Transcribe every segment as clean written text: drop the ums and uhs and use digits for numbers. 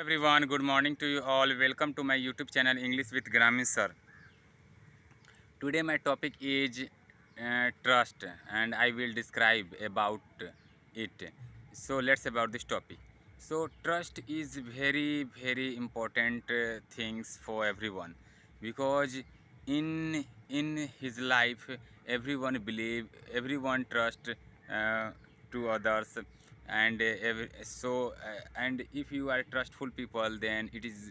Everyone, good morning to you all. Welcome to my YouTube channel English with Gramin sir. Today my topic is trust and I will describe about it. So let's about this topic. So trust is very important things for everyone because in his life everyone trust to others and if you are trustful people then it is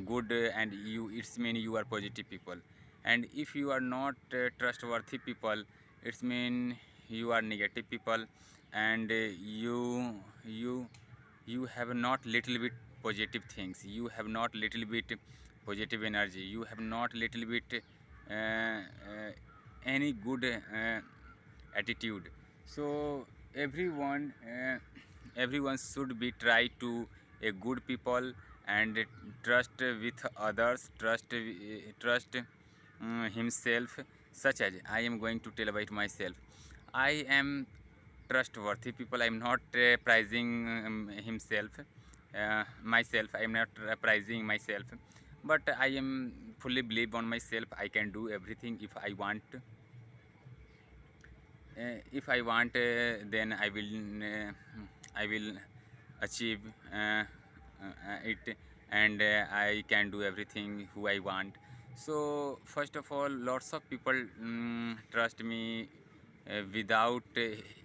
good and it's mean you are positive people, and if you are not trustworthy people it's mean you are negative people, and you have not little bit positive things, you have not little bit positive energy, you have not little bit any good attitude. So everyone should be try to a good people and trust with others, trust himself. Such as I am going to tell about myself. I am trustworthy people. I am not prizing myself. I am not prizing myself, but I am fully believe on myself. I can do everything if I want. Then I will achieve it, and I can do everything who I want. So first of all, lots of people trust me without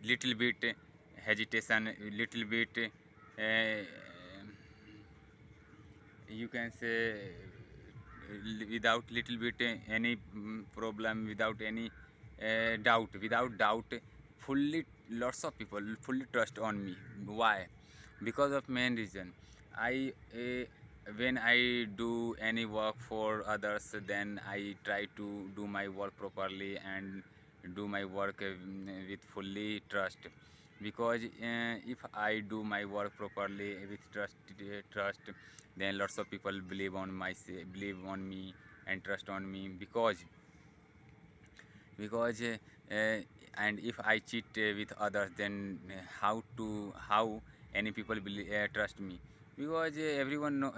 little bit hesitation, little bit you can say without little bit any problem, without any without doubt, fully lots of people fully trust on me. Why? Because of main reason, I when I do any work for others, then I try to do my work properly and do my work with fully trust, because if I do my work properly with trust, then lots of people believe on me and trust on me, because and if I cheat with others, then how any people trust me, because everyone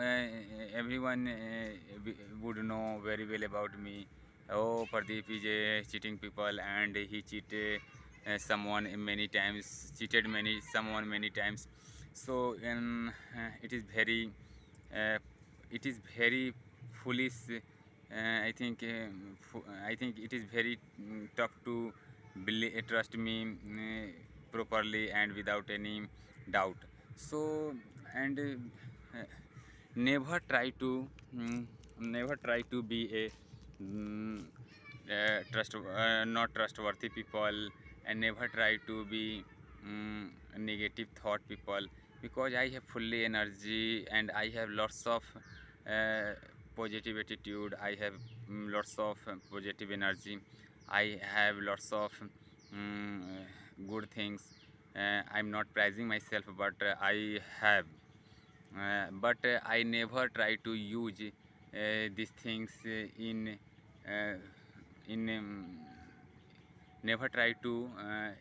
would know very well about me. Oh, Pradeep is a cheating people and he cheated someone many times, cheated many someone many times. So uh, it is very foolish. I think it is very tough to trust me properly and without any doubt. So and never try to never try to be a not trustworthy people, and never try to be negative thought people, because I have fully energy and I have lots of uh, positive attitude. I have lots of positive energy. I have lots of good things. I'm not prizing myself, but I have but I never try to use these things uh, in never try to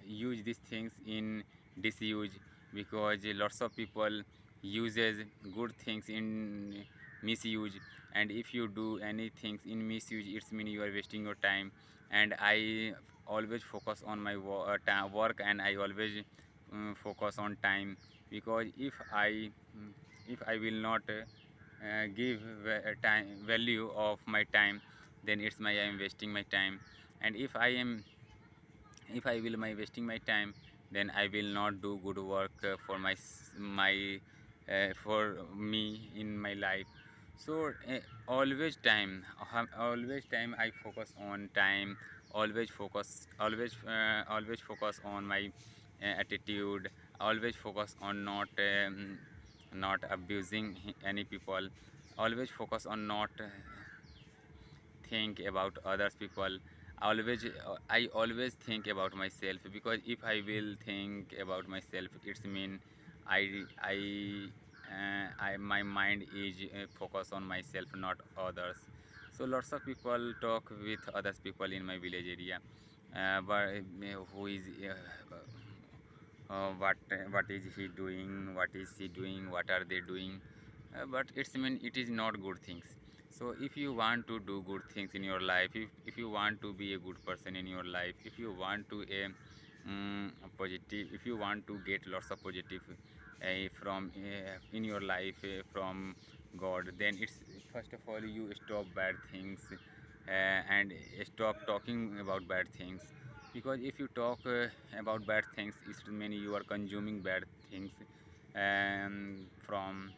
use these things in disuse, because lots of people uses good things in misuse, and if you do anything in misuse it's mean you are wasting your time. And I always focus on my work, and I always focus on time, because if I will not give time value of my time, then it's my I am wasting my time. And if I will my wasting my time, then I will not do good work for for me in my life. So always time I focus on time, always focus on my attitude, always focus on not abusing any people, always focus on not think about others people. I always think about myself, because if I will think about myself it's mean I my mind is focused on myself, not others. So lots of people talk with others people in my village area, but who is what is he doing, what is she doing, what are they doing. but it's mean it is not good things. So if you want to do good things in your life, if you want to be a good person in your life, if you want to positive, if you want to get lots of positive from in your life from God, then it's first of all you stop bad things and stop talking about bad things. Because if you talk about bad things, it means you are consuming bad things from,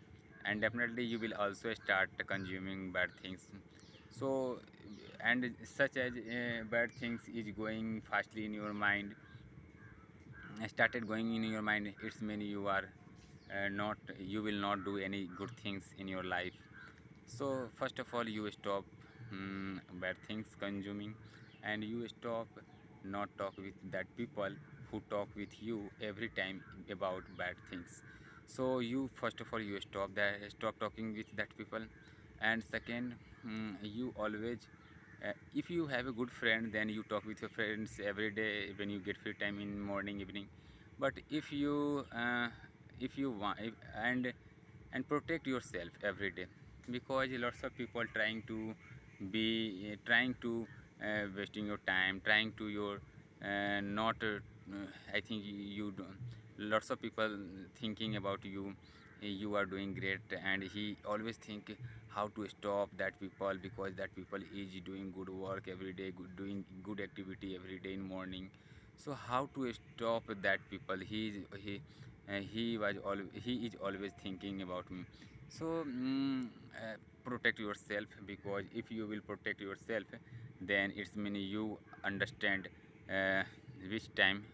and definitely you will also start consuming bad things. So and such as bad things is going fastly in your mind, started going in your mind, it's mean you are not, you will not do any good things in your life. So first of all you stop bad things consuming, and you stop not talk with that people who talk with you every time about bad things. So you first of all you stop that, stop talking with that people. And second, you always if you have a good friend, then you talk with your friends every day when you get free time in morning evening. But if you want and protect yourself every day, because lots of people trying to be trying to wasting your time, trying to your not I think you do, lots of people thinking about you, you are doing great, and he always think how to stop that people, because that people is doing good work every day, doing good activity every day in morning. So how to stop that people, he is always thinking about me. So protect yourself, because if you will protect yourself, then it's mean you understand uh, which time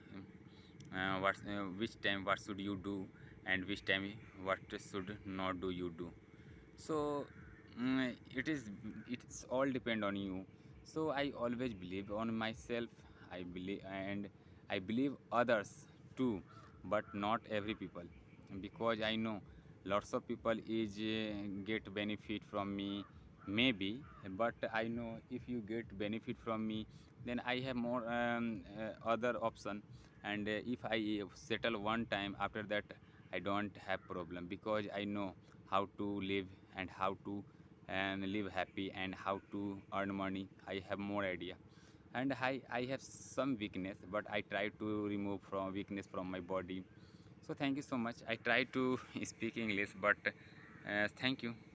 which time what should you do, and which time what should not do you do. So it's all depend on you. So I always believe on myself, I believe, and I believe others too, but not every people, because I know lots of people is get benefit from me, maybe. But I know if you get benefit from me, then I have more other option. And if I settle one time, after that I don't have problem, because I know how to live, and how to live happy, and how to earn money. I have more idea. And I have some weakness, but I try to remove from weakness from my body. So thank you so much. I try to speak English, but thank you.